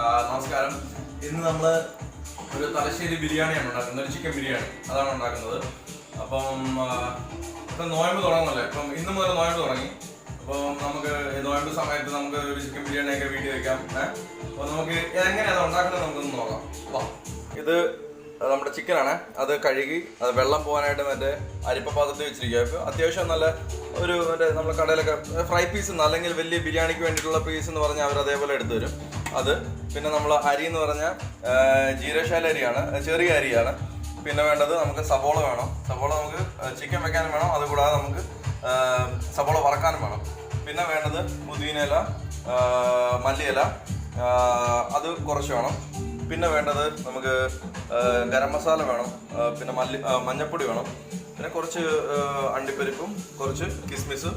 നമസ്കാരം. ഇന്ന് നമ്മൾ ഒരു തലശ്ശേരി ബിരിയാണിയാണ് ഉണ്ടാക്കുന്നത്, ഒരു ചിക്കൻ ബിരിയാണി അതാണ് ഉണ്ടാക്കുന്നത്. അപ്പം ഇപ്പം നോയമ്പ് തുടങ്ങുമല്ലോ, ഇപ്പം ഇന്ന് മുതൽ നോയമ്പ് തുടങ്ങി. അപ്പോൾ നമുക്ക് നോയമ്പ് സമയത്ത് നമുക്ക് ഒരു ചിക്കൻ ബിരിയാണിയൊക്കെ വീട്ടിൽ വയ്ക്കാം. അപ്പോൾ നമുക്ക് എങ്ങനെയാണ് അത് ഉണ്ടാക്കുന്നത് നമുക്കൊന്ന് നോക്കാം. ഇത് നമ്മുടെ ചിക്കനാണ്. അത് കഴുകി അത് വെള്ളം പോകാനായിട്ട് മറ്റേ അരിപ്പ പാത്രത്തിൽ വെച്ചിരിക്കുക. ഇപ്പോൾ അത്യാവശ്യം നല്ല ഒരു മറ്റേ നമ്മുടെ കടയിലൊക്കെ ഫ്രൈ പീസ് അല്ലെങ്കിൽ വലിയ ബിരിയാണിക്ക് വേണ്ടിയിട്ടുള്ള പീസ് എന്ന് പറഞ്ഞാൽ അവർ അതേപോലെ എടുത്തു തരും. അത് പിന്നെ നമ്മൾ അരി എന്ന് പറഞ്ഞാൽ ജീരകശാല അരിയാണ്, ചെറിയ അരിയാണ്. പിന്നെ വേണ്ടത് നമുക്ക് സവോള വേണം. സവോള നമുക്ക് ചിക്കൻ വെക്കാനും വേണം, അതുകൂടാതെ നമുക്ക് സവോള വറക്കാനും വേണം. പിന്നെ വേണ്ടത് പുതിനയില, മല്ലിയില, അത് കുറച്ച് വേണം. പിന്നെ വേണ്ടത് നമുക്ക് ഗരം മസാല വേണം, പിന്നെ മഞ്ഞൾപ്പൊടി വേണം, പിന്നെ കുറച്ച് അണ്ടിപ്പരിപ്പും കുറച്ച് കിസ്മിസ്.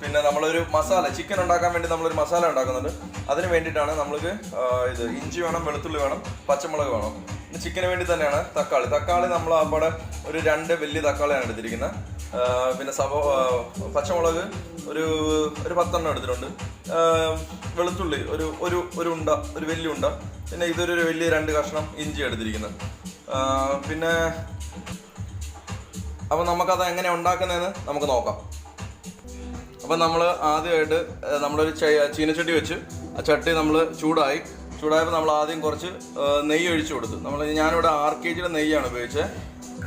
പിന്നെ നമ്മളൊരു മസാല ചിക്കൻ ഉണ്ടാക്കാൻ വേണ്ടി നമ്മളൊരു മസാല ഉണ്ടാക്കുന്നുണ്ട്. അതിന് വേണ്ടിയിട്ടാണ് നമ്മൾക്ക് ഇത് ഇഞ്ചി വേണം, വെളുത്തുള്ളി വേണം, പച്ചമുളക് വേണം. പിന്നെ ചിക്കന് വേണ്ടി തന്നെയാണ് തക്കാളി നമ്മൾ അവിടെ ഒരു 2 വലിയ തക്കാളിയാണ് എടുത്തിരിക്കുന്നത്. പിന്നെ പച്ചമുളക് ഒരു 10 എടുത്തിട്ടുണ്ട്. വെളുത്തുള്ളി ഒരു ഉണ്ട, ഒരു വലിയ ഉണ്ട. പിന്നെ ഇതൊരു വലിയ 2 കഷ്ണം ഇഞ്ചി എടുത്തിരിക്കുന്നത്. പിന്നെ അപ്പം നമുക്കത് എങ്ങനെയാണ് ഉണ്ടാക്കുന്നതെന്ന് നമുക്ക് നോക്കാം. അപ്പം നമ്മൾ ആദ്യമായിട്ട് നമ്മളൊരു ചീനച്ചട്ടി വെച്ച് ആ ചട്ടി നമ്മൾ ചൂടായപ്പോൾ നമ്മൾ ആദ്യം കുറച്ച് നെയ്യ് ഒഴിച്ചു കൊടുത്തു. ഞാനിവിടെ 6 kg നെയ്യാണ് ഉപയോഗിച്ചത്.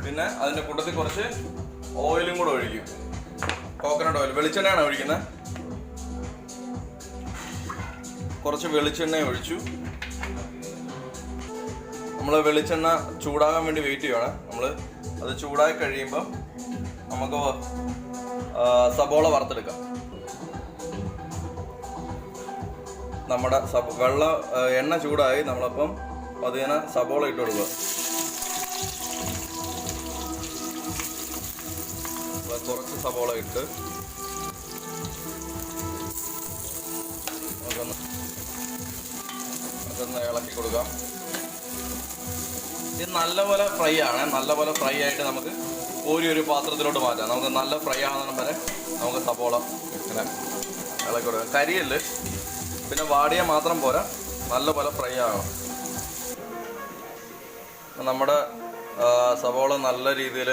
പിന്നെ അതിൻ്റെ കൂട്ടത്തിൽ കുറച്ച് ഓയിലും കൂടെ ഒഴിക്കും, കോക്കനട്ട് ഓയിൽ, വെളിച്ചെണ്ണയാണ് ഒഴിക്കുന്നത്. കുറച്ച് വെളിച്ചെണ്ണ ഒഴിച്ചു. നമ്മൾ വെളിച്ചെണ്ണ ചൂടാകാൻ വേണ്ടി വെയിറ്റ് ചെയ്യണം. നമ്മൾ അത് ചൂടായി കഴിയുമ്പോൾ നമുക്ക് സബോള വറുത്തെടുക്കാം. നമ്മുടെ എണ്ണ ചൂടായി, നമ്മളപ്പം പതിനെ സബോള ഇട്ട് കൊടുക്കുക. കുറച്ച് സബോള ഇട്ട് അതൊന്ന് ഇളക്കി കൊടുക്കാം. ഇത് നല്ലപോലെ ഫ്രൈ ആണ്. നല്ലപോലെ ഫ്രൈ ആയിട്ട് നമുക്ക് ഒരു പാത്രത്തിലോട്ട് മാറ്റാം. നമുക്ക് നല്ല ഫ്രൈ ആകുന്ന വരെ നമുക്ക് സബോള ഇങ്ങനെ ഇളക്കി കൊടുക്കാം. കരിയല് പിന്നെ വാടിയാൽ മാത്രം പോരാ, നല്ലപോലെ ഫ്രൈ ആകണം. നമ്മുടെ സബോള നല്ല രീതിയിൽ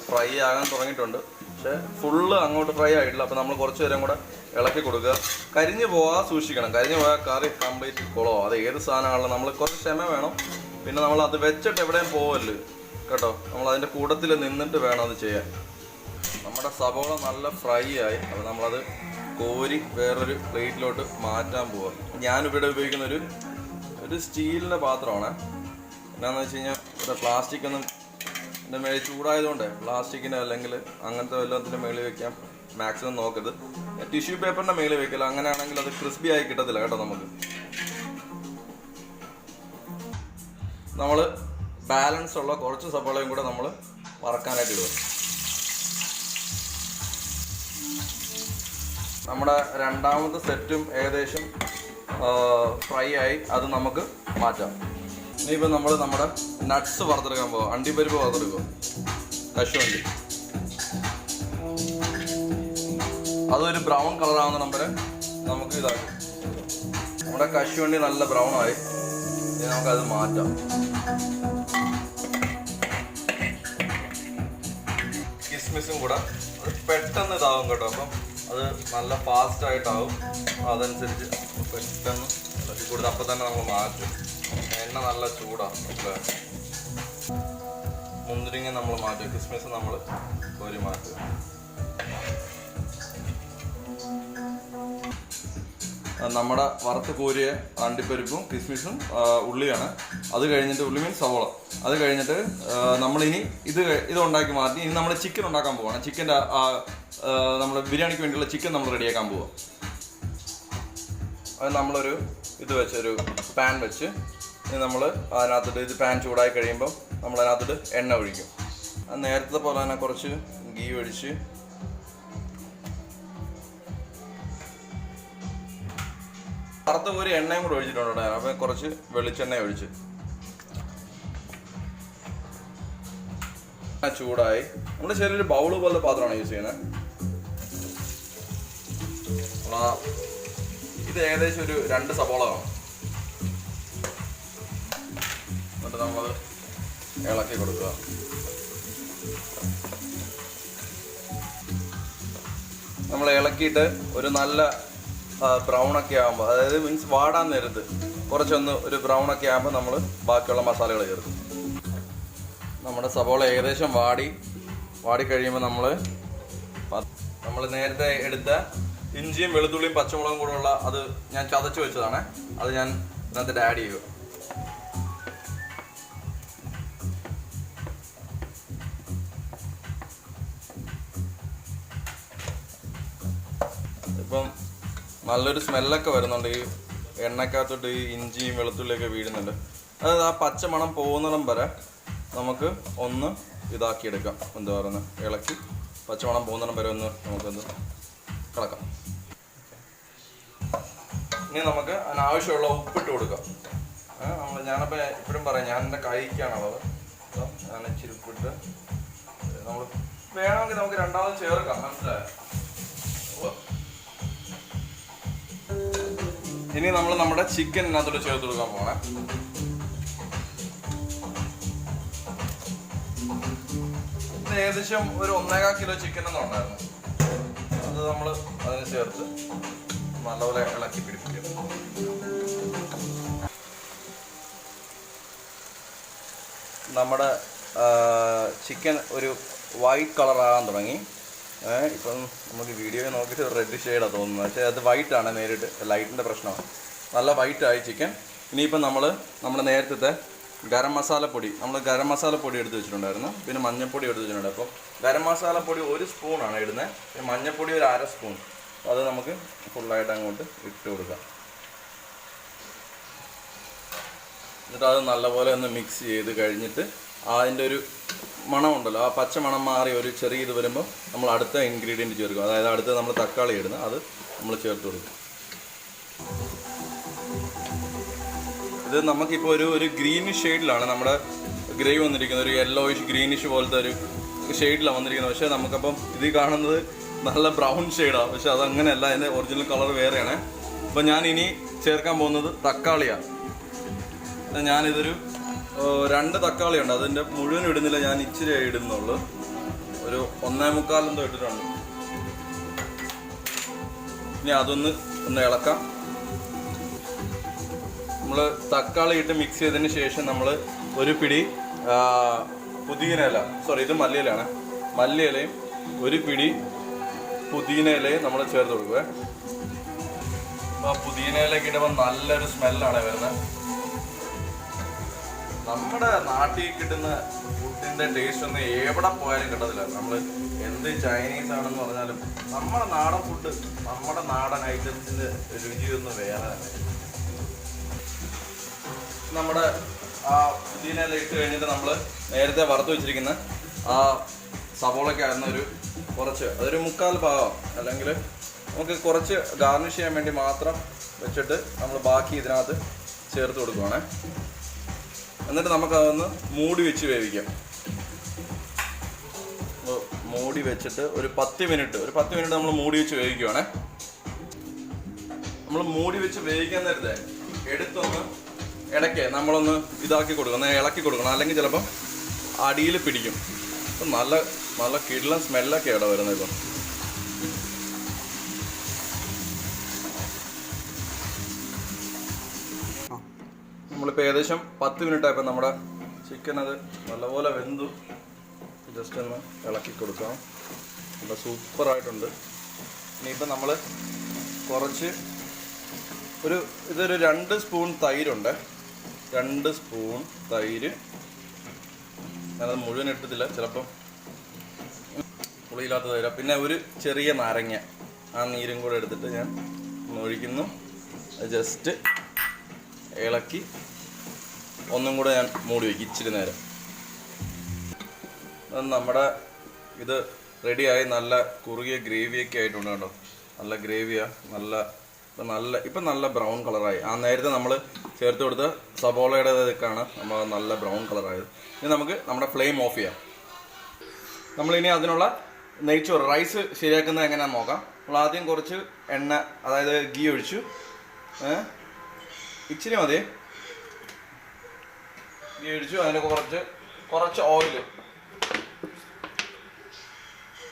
ഫ്രൈ ആകാൻ തുടങ്ങിയിട്ടുണ്ട്. പക്ഷേ ഫുള്ള് അങ്ങോട്ട് ഫ്രൈ ആയിട്ടില്ല. അപ്പോൾ നമ്മൾ കുറച്ച് നേരം കൂടെ ഇളക്കി കൊടുക്കുക. കരിഞ്ഞ് പോകാൻ സൂക്ഷിക്കണം. കരിഞ്ഞ് പോയാൽ കറി കംപ്ലീറ്റ് കുളമോ. അത് ഏത് സാധനമാണല്ലോ, നമ്മൾ കുറച്ച് ക്ഷമ വേണം. പിന്നെ നമ്മൾ അത് വെച്ചിട്ട് എവിടെയും പോവല്ലോ കേട്ടോ. നമ്മൾ അതിൻ്റെ കൂട്ടത്തിൽ നിന്നിട്ട് വേണം അത് ചെയ്യാൻ. നമ്മുടെ സബോള നല്ല ഫ്രൈ ആയി. അപ്പോൾ നമ്മളത് കോരി വേറൊരു പ്ലേറ്റിലോട്ട് മാറ്റാൻ പോവുക. ഞാനിവിടെ ഉപയോഗിക്കുന്ന ഒരു സ്റ്റീലിൻ്റെ പാത്രമാണ്. എന്നാന്ന് വെച്ച് കഴിഞ്ഞാൽ ഇവിടെ പ്ലാസ്റ്റിക് ഒന്നും എൻ്റെ മേളിൽ ചൂടായതുകൊണ്ട് പ്ലാസ്റ്റിക്കിൻ്റെ അല്ലെങ്കിൽ അങ്ങനത്തെ വല്ലതിൻ്റെ മേളിൽ വെക്കാൻ മാക്സിമം നോക്കരുത്. ടിഷ്യൂ പേപ്പറിൻ്റെ മേളിൽ വെക്കില്ല. അങ്ങനെയാണെങ്കിൽ അത് ക്രിസ്പി ആയി കിട്ടത്തില്ല കേട്ടോ. നമ്മൾ ബാലൻസ് ഉള്ള കുറച്ച് സബോളയും കൂടെ നമ്മൾ വറക്കാനായിട്ട് ഇടുക. നമ്മുടെ രണ്ടാമത്തെ സെറ്റും ഏകദേശം ഫ്രൈ ആയി. അത് നമുക്ക് മാറ്റാം. ഇനിയിപ്പോൾ നമ്മൾ നമ്മുടെ നട്ട്സ് വറുത്തെടുക്കാൻ പോകാം. അണ്ടിപ്പരിപ്പ് വറുത്തെടുക്കുക, കശുവണ്ടി. അതൊരു ബ്രൗൺ കളറാവുന്ന നമുക്ക് ഇതാക്കും. നമ്മുടെ കശുവണ്ടി നല്ല ബ്രൗൺ ആയി. ഇനി നമുക്കത് മാറ്റാം. കിസ്മിസും കൂടെ പെട്ടെന്ന് ഇതാവും കേട്ടോ. അപ്പം അത് നല്ല ഫാസ്റ്റായിട്ടാവും. അതനുസരിച്ച് പെട്ടെന്ന് ഇളക്കി കൊടുത്ത് അപ്പം തന്നെ നമ്മൾ മാറ്റും. എണ്ണ നല്ല ചൂടാണ്. മുന്തിരിങ്ങ നമ്മൾ മാറ്റും, കിസ്മിസ് നമ്മൾ കോരി മാറ്റുക. നമ്മുടെ വറുത്ത് കോരിയ അണ്ടിപ്പരിപ്പും കിസ്മിസും ഉള്ളിയാണ്. അത് കഴിഞ്ഞിട്ട് ഉള്ളി മീൻസ് സവോള. അത് കഴിഞ്ഞിട്ട് നമ്മളിനി ഇത് ഉണ്ടാക്കി മാറ്റി ഇനി നമ്മൾ ചിക്കൻ ഉണ്ടാക്കാൻ പോവാണ്. ചിക്കൻ്റെ നമ്മൾ ബിരിയാണിക്ക് വേണ്ടിയുള്ള ചിക്കൻ നമ്മൾ റെഡിയാക്കാൻ പോവാം. അത് നമ്മളൊരു വെച്ചൊരു പാൻ വെച്ച് നമ്മൾ അതിനകത്തിട്ട് ഇത് പാൻ ചൂടായി കഴിയുമ്പോൾ നമ്മൾ അതിനകത്തിട്ട് എണ്ണ ഒഴിക്കും. അത് നേരത്തെ പോലെ തന്നെ കുറച്ച് ഗീ ഒഴിച്ച് വറുത്ത ഒരു എണ്ണയും കൂടെ ഒഴിച്ചിട്ടുണ്ട്. അപ്പോൾ കുറച്ച് വെളിച്ചെണ്ണ ഒഴിച്ച് ചൂടായി. നമ്മൾ ചെറിയൊരു ബൗള് പോലത്തെ പാത്രമാണ് യൂസ് ചെയ്യുന്നത്. ഇത് ഏകദേശം ഒരു 2 സബോള കാണും. എന്നിട്ട് നമ്മൾ ഇളക്കി കൊടുക്കുക. നമ്മൾ ഇളക്കിയിട്ട് ഒരു നല്ല ബ്രൗണൊക്കെ ആകുമ്പോൾ, അതായത് മീൻസ് വാടാൻ നേരത്ത് കുറച്ചൊന്ന് ഒരു ബ്രൗണൊക്കെ ആകുമ്പോൾ നമ്മൾ ബാക്കിയുള്ള മസാലകൾ ചേർക്കും. നമ്മുടെ സവോള ഏകദേശം വാടിക്കഴിയുമ്പോൾ നമ്മൾ നേരത്തെ എടുത്ത ഇഞ്ചിയും വെളുത്തുള്ളിയും പച്ചമുളകും കൂടെ ഉള്ള അത് ഞാൻ ചതച്ച് വെച്ചതാണ്. അത് ഞാൻ ഇതിനകത്ത് ആഡ് ചെയ്യുക. ഇപ്പം നല്ലൊരു സ്മെല്ലൊക്കെ വരുന്നുണ്ട്. ഈ എണ്ണക്കകത്തോട്ട് ഈ ഇഞ്ചിയും വെളുത്തുള്ളിയൊക്കെ വീഴുന്നുണ്ട്. അതായത് ആ പച്ചമണം പോകുന്നിടം വരെ നമുക്ക് ഒന്ന് ഇതാക്കിയെടുക്കാം. എന്താ പറയുന്നത്, ഇളക്കി പച്ചമണം പോകുന്നിടം വരെ ഒന്ന് നമുക്കൊന്ന് കളക്കാം. ഇനി നമുക്ക് അതിനാവശ്യമുള്ള ഉപ്പിട്ട് കൊടുക്കാം. ഞാനപ്പോൾ എപ്പോഴും പറയാം, ഞാൻ എൻ്റെ കൈക്കാണുള്ളത്. ഞാൻ ഇച്ചിരി ഉപ്പിട്ട് നമ്മൾ വേണമെങ്കിൽ നമുക്ക് രണ്ടാമത് ചേർക്കാം. മനസ്സിലായോ? ഇനി നമ്മൾ നമ്മുടെ ചിക്കൻ ഇതിനകത്തോട്ട് ചേർത്ത് കൊടുക്കാൻ പോകണേ. ഏകദേശം ഒരു 1.25 കിലോ ചിക്കൻ ഒന്നും ഉണ്ടായിരുന്നു. അത് നമ്മൾ അതിന് ചേർത്ത് നല്ലപോലെ ഇളക്കി പിടിപ്പിക്കും. നമ്മുടെ ചിക്കൻ ഒരു വൈറ്റ് കളറാകാൻ തുടങ്ങി. ഇപ്പം നമുക്ക് വീഡിയോ നോക്കിയിട്ട് റെഡ് ഷെയ്ഡാണ് തോന്നുന്നത്, പക്ഷേ അത് വൈറ്റാണ്. നേരിട്ട് ലൈറ്റിൻ്റെ പ്രശ്നമാണ്. നല്ല വൈറ്റായി ചിക്കൻ. ഇനിയിപ്പം നമ്മൾ നേരത്തെ ഗരം മസാലപ്പൊടി എടുത്ത് വെച്ചിട്ടുണ്ടായിരുന്നു. പിന്നെ മഞ്ഞൾപ്പൊടി എടുത്ത് വെച്ചിട്ടുണ്ട്. അപ്പോൾ ഗരം മസാലപ്പൊടി 1 സ്പൂണാണ് ഇടുന്നത്. പിന്നെ മഞ്ഞൾപ്പൊടി ഒരു 1/2 സ്പൂൺ. അത് നമുക്ക് ഫുള്ളായിട്ട് അങ്ങോട്ട് ഇട്ട് കൊടുക്കാം. എന്നിട്ട് അത് നല്ലപോലെ ഒന്ന് മിക്സ് ചെയ്ത് കഴിഞ്ഞിട്ട് അതിൻ്റെ ഒരു മണമുണ്ടല്ലോ, ആ പച്ച മണം മാറി ഒരു ചെറിയ ഇത് വരുമ്പോൾ നമ്മൾ അടുത്ത ഇൻഗ്രീഡിയൻറ്റ് ചേർക്കും. അതായത് അടുത്ത് നമ്മൾ തക്കാളി ഇടുന്നത്, അത് നമ്മൾ ചേർത്ത് കൊടുക്കും. ഇത് നമുക്കിപ്പോൾ ഒരു ഗ്രീനിഷ് ഷെയ്ഡിലാണ് നമ്മുടെ ഗ്രേവി വന്നിരിക്കുന്നത്. ഒരു യെല്ലോയിഷ് ഗ്രീനിഷ് പോലത്തെ ഒരു ഷെയ്ഡിലാണ് വന്നിരിക്കുന്നത്. പക്ഷേ നമുക്കപ്പം ഇത് കാണുന്നത് നല്ല ബ്രൗൺ ഷെയ്ഡാണ്. പക്ഷെ അതങ്ങനെയല്ല, അതിൻ്റെ ഒറിജിനൽ കളർ വേറെയാണ്. അപ്പം ഞാൻ ഇനി ചേർക്കാൻ പോകുന്നത് തക്കാളിയാണ്. ഞാനിതൊരു 2 തക്കാളി ഉണ്ട്. അതിൻ്റെ മുഴുവൻ ഇടുന്നില്ല, ഞാൻ ഇച്ചിരി ഇടുന്നുള്ളൂ. ഒരു 1.25 എന്തോ ഇട്ടിട്ടുണ്ട്. ഇനി അതൊന്ന് ഇളക്കാം. നമ്മൾ തക്കാളി ഇട്ട് മിക്സ് ചെയ്തതിന് ശേഷം നമ്മൾ ഒരു പിടി പുതിന ഇല, ഇത് മല്ലിയിലാണ്. മല്ലിയിലയും ഒരു പിടി പുതിന ഇലയും നമ്മൾ ചേർത്ത് കൊടുക്കുക. അപ്പോൾ പുതിന ഇലയൊക്കെ ഇടുമ്പോൾ നല്ലൊരു സ്മെല്ലാണ് വരുന്നത്. നമ്മുടെ നാട്ടിൽ കിട്ടുന്ന ഫുഡിൻ്റെ ടേസ്റ്റ് ഒന്നും എവിടെ പോയാലും കിട്ടത്തില്ല. നമ്മൾ എന്ത് ചൈനീസ് ആണെന്ന് പറഞ്ഞാലും നമ്മുടെ നാടൻ ഫുഡ്, നമ്മുടെ നാടൻ ഐറ്റംസിൻ്റെ രുചിയൊന്നും വേറെ തന്നെ. നമ്മുടെ ആ പുതിനയെല്ലാം ഇട്ട് കഴിഞ്ഞിട്ട് നമ്മൾ നേരത്തെ വറുത്ത് വെച്ചിരിക്കുന്ന ആ സവോളയ്ക്കായിരുന്ന അതൊരു 1/4 ഭാഗം, അല്ലെങ്കിൽ നമുക്ക് കുറച്ച് ഗാർണിഷ് ചെയ്യാൻ വേണ്ടി മാത്രം വെച്ചിട്ട് നമ്മൾ ബാക്കി ഇതിനകത്ത് ചേർത്ത് കൊടുക്കുവാണേ. എന്നിട്ട് നമുക്കതൊന്ന് മൂടി വെച്ച് വേവിക്കാം. മൂടി വെച്ചിട്ട് ഒരു 10 മിനിറ്റ് നമ്മൾ മൂടി വെച്ച് വേവിക്കുവാണേ. നമ്മൾ മൂടി വെച്ച് വേവിക്കാൻ നേരത്തെ എടുത്തൊന്ന് ഇടയ്ക്ക് നമ്മളൊന്ന് ഇതാക്കി കൊടുക്കണം, ഇളക്കി കൊടുക്കണം. അല്ലെങ്കിൽ ചിലപ്പം അടിയിൽ പിടിക്കും. അപ്പം നല്ല കിടിലൻ സ്മെല്ലൊക്കെ ഇവിടെ വരുന്നത്. ഇപ്പം നമ്മളിപ്പോൾ ഏകദേശം 10 മിനിറ്റായപ്പോൾ നമ്മുടെ ചിക്കൻ അത് നല്ലപോലെ വെന്തു. ജസ്റ്റ് ഒന്ന് ഇളക്കി കൊടുക്കാം. നല്ല സൂപ്പറായിട്ടുണ്ട്. ഇനിയിപ്പോൾ നമ്മൾ ഇതൊരു 2 സ്പൂൺ തൈരുണ്ട്. 2 സ്പൂൺ തൈര്. ഞാനത് മുഴുവൻ ഇട്ടത്തില്ല, ചിലപ്പം പുളിയില്ലാത്ത തൈര. പിന്നെ ഒരു ചെറിയ നാരങ്ങ, ആ നീരും കൂടെ എടുത്തിട്ട് ഞാൻ ഒഴിക്കുന്നു. ജസ്റ്റ് ഇളക്കി ഒന്നും കൂടെ ഞാൻ മൂടി വയ്ക്കും ഇച്ചിരി നേരം. നമ്മുടെ ഇത് റെഡിയായി. നല്ല കുറുകിയ ഗ്രേവിയൊക്കെ ആയിട്ടുണ്ട് കേട്ടോ. നല്ല ഗ്രേവിയാണ്. ഇപ്പം നല്ല ബ്രൗൺ കളറായി. ആ നേരത്തെ നമ്മൾ ചേർത്ത് കൊടുത്ത സബോളയുടേതൊക്കെയാണ് നമ്മൾ നല്ല ബ്രൗൺ കളറായത്. ഇനി നമുക്ക് നമ്മുടെ ഫ്ലെയിം ഓഫ് ചെയ്യാം. നമ്മളിനി അതിനുള്ള നെയ്ച്ചോറ് റൈസ് ശരിയാക്കുന്നത് എങ്ങനെയാണെന്ന് നോക്കാം. നമ്മൾ ആദ്യം കുറച്ച് എണ്ണ, അതായത് ഗീ ഒഴിച്ചു. ഇച്ചിരി മതി. ഗീ ഒഴിച്ചു. അതിന് കുറച്ച് ഓയില്,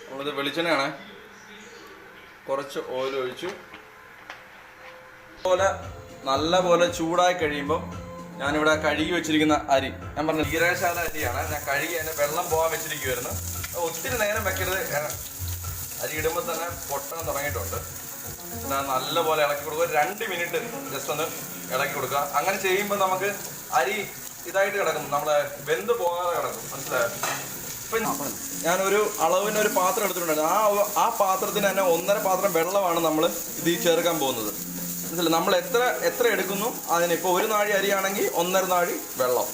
നമ്മളിത് വെളിച്ചെണ്ണയാണ്, കുറച്ച് ഓയിൽ ഒഴിച്ചു. അതുപോലെ നല്ലപോലെ ചൂടായി കഴിയുമ്പോൾ ഞാനിവിടെ കഴുകി വെച്ചിരിക്കുന്ന അരി, ഞാൻ പറഞ്ഞ ജീരകശാല അരിയാണ്, ഞാൻ കഴുകി അതിൻ്റെ വെള്ളം പോകാൻ വെച്ചിരിക്കുമായിരുന്നു. ഒത്തിരി നേരം വെക്കരുത്, അരി ഇടുമ്പോൾ തന്നെ പൊട്ടാൻ തുടങ്ങിയിട്ടുണ്ട്. പിന്നെ നല്ലപോലെ ഇളക്കി കൊടുക്കുക, 2 മിനിറ്റ് ജസ്റ്റ് ഒന്ന് ഇളക്കി കൊടുക്കുക. അങ്ങനെ ചെയ്യുമ്പോൾ നമുക്ക് അരി ഇതായിട്ട് കിടക്കും, നമ്മളെ വെന്ത് പോകാതെ കിടക്കും, മനസ്സിലായോ? ഇപ്പം ഞാനൊരു അളവിനൊരു പാത്രം എടുത്തിട്ടുണ്ടായിരുന്നു. ആ പാത്രത്തിന് തന്നെ 1.5 പാത്രം വെള്ളമാണ് നമ്മൾ ഇതിൽ ചേർക്കാൻ പോകുന്നത്. മനസ്സിലായി? നമ്മൾ എത്ര എടുക്കുന്നു അതിന്, ഇപ്പോൾ 1 നാഴി അരിയാണെങ്കിൽ 1.5 നാഴി വെള്ളം.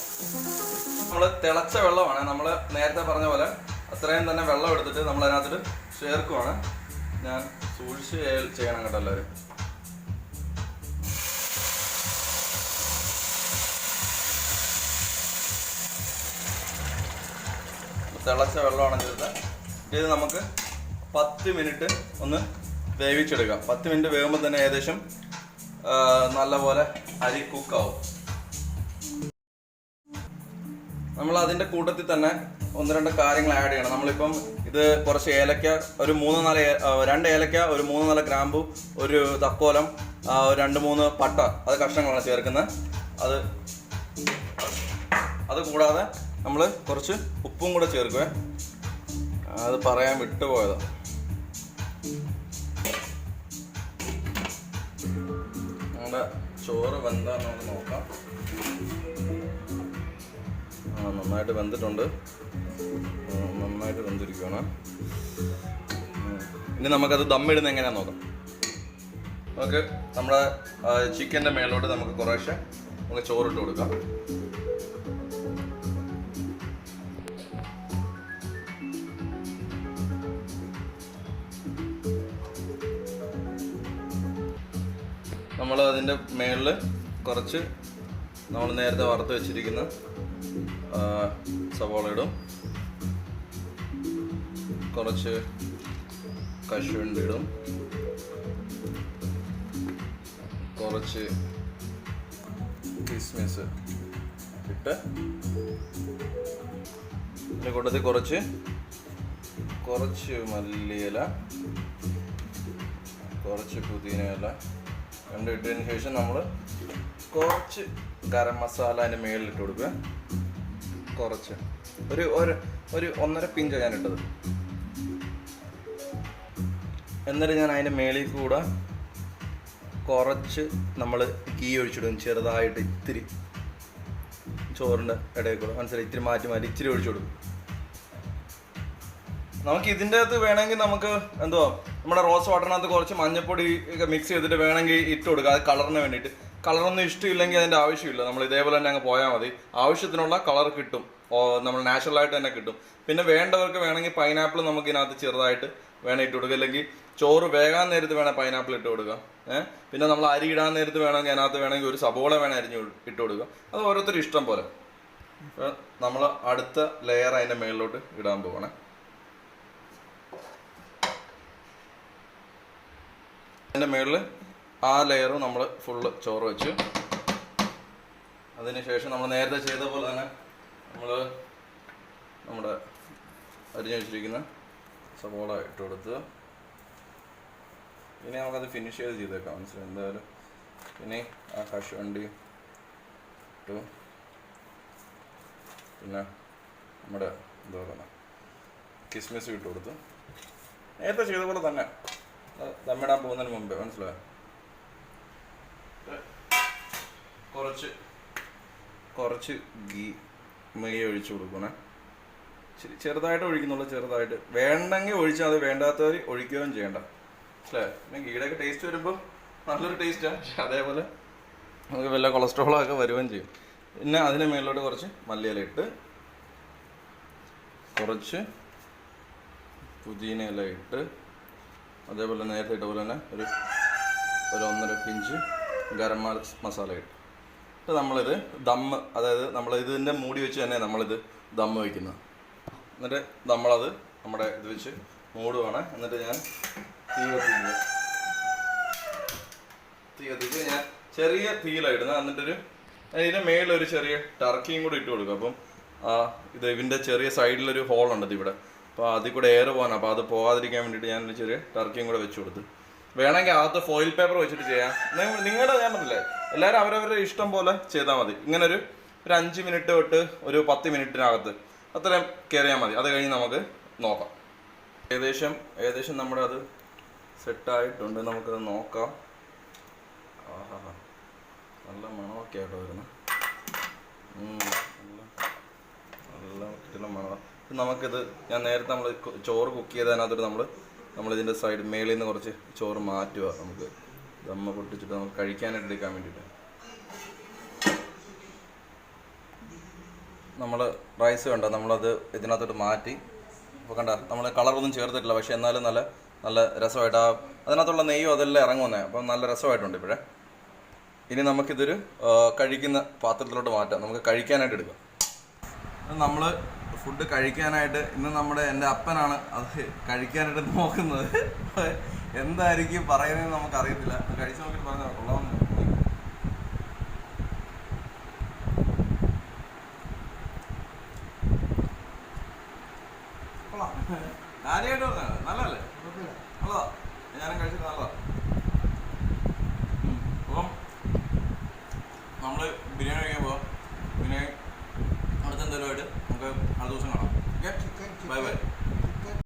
നമ്മൾ തിളച്ച വെള്ളമാണ്, നമ്മൾ നേരത്തെ പറഞ്ഞ പോലെ അത്രയും തന്നെ വെള്ളം എടുത്തിട്ട് നമ്മൾ അതിനകത്തിട്ട് ചേർക്കുവാണ്. ഞാൻ സൂക്ഷിച്ച് ചെയ്യണം കേട്ടോ എല്ലാവരും. തിളച്ച വെള്ളമാണ് ചേർത്ത് ഇത് നമുക്ക് 10 മിനിറ്റ് ഒന്ന് വേവിച്ചെടുക്കാം. 10 മിനിറ്റ് വേകുമ്പോൾ തന്നെ ഏകദേശം നല്ലപോലെ അരി കുക്കാവും. നമ്മൾ അതിൻ്റെ കൂട്ടത്തിൽ തന്നെ 1-2 കാര്യങ്ങൾ ആഡ് ചെയ്യണം. നമ്മളിപ്പം ഇത് കുറച്ച് ഏലക്ക, ഒരു 2 ഏലക്ക, ഒരു 3-4 ഗ്രാമ്പു, ഒരു തക്കോലം, 2-3 പട്ട, അത് കഷ്ണങ്ങളാണ് ചേർക്കുന്നത്. അത് കൂടാതെ നമ്മൾ കുറച്ച് ഉപ്പും കൂടെ ചേർക്കുവേ, അത് പറയാൻ വിട്ടുപോയതാണ്. നമ്മുടെ ചോറ് വെന്താന്ന് നമുക്ക് നോക്കാം. നന്നായിട്ട് വെന്തിട്ടുണ്ട്, നന്നായിട്ട് വെന്തിരിക്കുകയാണ്. ഇനി നമുക്കത് ദമ്മിടുന്ന എങ്ങനെയാണെന്ന് നോക്കാം. നമുക്ക് നമ്മുടെ ചിക്കൻ്റെ മേലോട്ട് നമുക്ക് കുറേശ്ശെ നമുക്ക് ചോറിട്ട് കൊടുക്കാം. നമ്മൾ അതിൻ്റെ മേളിൽ കുറച്ച് നമ്മൾ നേരത്തെ വറുത്ത് വെച്ചിരിക്കുന്ന സവാള ഇടും, കുറച്ച് കശുവണ്ടി ഇടും, കുറച്ച് കിസ്മിസ് ഇട്ട് ഇതിൻ്റെ കൂട്ടത്തിൽ കുറച്ച് മല്ലിയില, കുറച്ച് പുതിനയില ഇട്ടതിന് ശേഷം നമ്മൾ കുറച്ച് ഗരം മസാല അതിൻ്റെ മേളിലിട്ട് കൊടുക്കുക. കുറച്ച് ഒരു 1.5 പിഞ്ച് ഞാൻ ഇട്ടത്. എന്നിട്ട് ഞാൻ അതിൻ്റെ മേളിൽ കൂടെ കുറച്ച് നമ്മൾ ഗീ ഒഴിച്ചിടും, ചെറുതായിട്ട് ഇത്തിരി ചോറിൻ്റെ ഇടയിൽ കൂടെ, മനസ്സിലായി? ഇത്തിരി മാറ്റി ഇച്ചിരി ഒഴിച്ചു കൊടുക്കും. നമുക്ക് ഇതിൻ്റെ അകത്ത് വേണമെങ്കിൽ നമുക്ക് എന്തുവാ നമ്മുടെ റോസ് വാട്ടറിനകത്ത് കുറച്ച് മഞ്ഞപ്പൊടി ഒക്കെ മിക്സ് ചെയ്തിട്ട് വേണമെങ്കിൽ ഇട്ട് കൊടുക്കുക, അത് കളറിന് വേണ്ടിയിട്ട്. കളറൊന്നും ഇഷ്ടമില്ലെങ്കിൽ അതിൻ്റെ ആവശ്യമില്ല, നമ്മൾ ഇതേപോലെ തന്നെ അങ്ങ് പോയാൽ മതി. ആവശ്യത്തിനുള്ള കളർ കിട്ടും, നമ്മൾ നാച്ചുറലായിട്ട് തന്നെ കിട്ടും. പിന്നെ വേണ്ടവർക്ക് വേണമെങ്കിൽ പൈനാപ്പിൾ നമുക്ക് ഇതിനകത്ത് ചെറുതായിട്ട് വേണം ഇട്ട് കൊടുക്കുക, അല്ലെങ്കിൽ ചോറ് വേകാൻ നേരത്ത് വേണം പൈനാപ്പിൾ ഇട്ട് കൊടുക്കുക. പിന്നെ നമ്മൾ അരി ഇടാൻ നേരത്ത് വേണമെങ്കിൽ അതിനകത്ത് വേണമെങ്കിൽ ഒരു സബോള വേണം അരിഞ്ഞ് ഇട്ട് കൊടുക്കുക. അത് ഓരോരുത്തരും ഇഷ്ടം പോലെ. നമ്മൾ അടുത്ത ലെയർ അതിൻ്റെ മേളിലോട്ട് ഇടാൻ പോകണേ. അതിൻ്റെ മേളിൽ ആ ലെയറും നമ്മൾ ഫുള്ള് ചോറ് വെച്ച്, അതിനുശേഷം നമ്മൾ നേരത്തെ ചെയ്ത പോലെ തന്നെ നമ്മൾ നമ്മുടെ അരിഞ്ഞു വെച്ചിരിക്കുന്ന സവോള ഇട്ട് കൊടുത്ത് ഇനി നമുക്കത് ഫിനിഷ് ചെയ്തേക്കാം, മനസ്സിലായി? എന്തായാലും പിന്നെ ആ കശുവണ്ടി ഇട്ടു, പിന്നെ നമ്മുടെ എന്താ പറയുക കിസ്മിസ് ഇട്ട് കൊടുത്ത് നേരത്തെ ചെയ്ത പോലെ തന്നെ ദമ്മിടാൻ പോകുന്നതിന് മുമ്പേ, മനസ്സിലായോ? കുറച്ച് നെയ്യ് ഒഴിച്ചു കൊടുക്കണേ. ചെറുതായിട്ട് ഒഴിക്കുന്നുള്ളൂ, ചെറുതായിട്ട്. വേണ്ടെങ്കിൽ ഒഴിച്ചാൽ അത്, വേണ്ടാത്തവർ ഒഴിക്കുകയും ചെയ്യണ്ട, മനസ്സിലായോ? പിന്നെ ഗീയുടെയൊക്കെ ടേസ്റ്റ് വരുമ്പോൾ നല്ലൊരു ടേസ്റ്റാണ്, പക്ഷെ അതേപോലെ നമുക്ക് വല്ല കൊളസ്ട്രോളൊക്കെ വരുകയും ചെയ്യും. പിന്നെ അതിന് മേളിലോട്ട് കുറച്ച് മല്ലിയില ഇട്ട്, കുറച്ച് പുതിന ഇല ഇട്ട്, അതേപോലെ നേരത്തെ ഇട്ട പോലെ തന്നെ ഒരു 1.5 പിഞ്ച് ഗരം മസാല ഇട്ട് നമ്മളിത് ദമ്മ്, അതായത് നമ്മൾ ഇതിൻ്റെ മൂടി വെച്ച് തന്നെ നമ്മളിത് ദമ്മ് വയ്ക്കുന്നത്. എന്നിട്ട് നമ്മളത് നമ്മുടെ ഇത് വെച്ച് മൂടുവാണ്. എന്നിട്ട് ഞാൻ തീ കത്തിച്ച് ഞാൻ ചെറിയ തീയിലാണ് ഇടുന്നത്. എന്നിട്ടൊരു ഇതിന്റെ മേളിൽ ഒരു ചെറിയ ടർക്കിയും കൂടി ഇട്ട് കൊടുക്കും. അപ്പം ഇത് ഇതിന്റെ ചെറിയ സൈഡിലൊരു ഹോളുണ്ട് ഇവിടെ, അപ്പോൾ അതിൽ കൂടെ എയർ പോകാൻ, അപ്പോൾ അത് പോകാതിരിക്കാൻ വേണ്ടിയിട്ട് ഞാനൊരു ചെറിയ ടർക്കിയും കൂടെ വെച്ച് കൊടുത്തു. വേണമെങ്കിൽ അകത്ത് ഫോയിൽ പേപ്പർ വെച്ചിട്ട് ചെയ്യാം. നിങ്ങളുടെ ഞാൻ പറഞ്ഞില്ലേ, എല്ലാവരും അവരവരുടെ ഇഷ്ടം പോലെ ചെയ്താൽ മതി. ഇങ്ങനെ ഒരു 5 മിനിറ്റ് തൊട്ട് ഒരു 10 മിനിറ്റിനകത്ത് അത്രയും കയറിയാൽ മതി. അത് കഴിഞ്ഞ് നമുക്ക് നോക്കാം. ഏകദേശം നമ്മുടെ അത് സെറ്റായിട്ടുണ്ട്. നമുക്കത് നോക്കാം. ആഹാ, നല്ല മണമൊക്കെ ആയിട്ടോ വരുന്നത്. നല്ല കിട്ടുന്ന മണം. നമുക്കിത് ഞാൻ നേരത്തെ നമ്മൾ ചോറ് കുക്ക് ചെയ്തതിനകത്തോട്ട് നമ്മളിതിൻ്റെ സൈഡ് മേളിൽ നിന്ന് കുറച്ച് ചോറ് മാറ്റുക. നമുക്ക് ദമ്മ പൊട്ടിച്ചിട്ട് നമുക്ക് കഴിക്കാനായിട്ട് എടുക്കാൻ വേണ്ടിയിട്ട്. നമ്മൾ റൈസ് കണ്ട നമ്മളത് ഇതിനകത്തോട്ട് മാറ്റി. അപ്പോൾ കണ്ട നമ്മൾ കളറൊന്നും ചേർത്തിട്ടില്ല, പക്ഷേ എന്നാലും നല്ല രസമായിട്ട് അതിനകത്തുള്ള നെയ്യും അതെല്ലാം ഇറങ്ങുന്നേ. അപ്പം നല്ല രസമായിട്ടുണ്ട് ഇപ്പോഴേ. ഇനി നമുക്കിതൊരു കഴിക്കുന്ന പാത്രത്തിലോട്ട് മാറ്റാം. നമുക്ക് കഴിക്കാനായിട്ട് എടുക്കാം. നമ്മൾ ഫുഡ് കഴിക്കാനായിട്ട് ഇന്ന് എൻ്റെ അപ്പനാണ് അത് കഴിക്കാനായിട്ട് നോക്കുന്നത്. എന്തായിരിക്കും പറയുന്നതെന്ന് നമുക്കറിയത്തില്ല. കഴിച്ച് നോക്കിയിട്ട് പറഞ്ഞാൽ കൊള്ളാമെന്ന്. ആദ്യമായിട്ട് പറഞ്ഞത് നല്ലതല്ലേ? നല്ലതാ, ഞാനും കഴിച്ചിട്ട് നല്ലതാ. അപ്പം നമ്മൾ ബിരിയാണി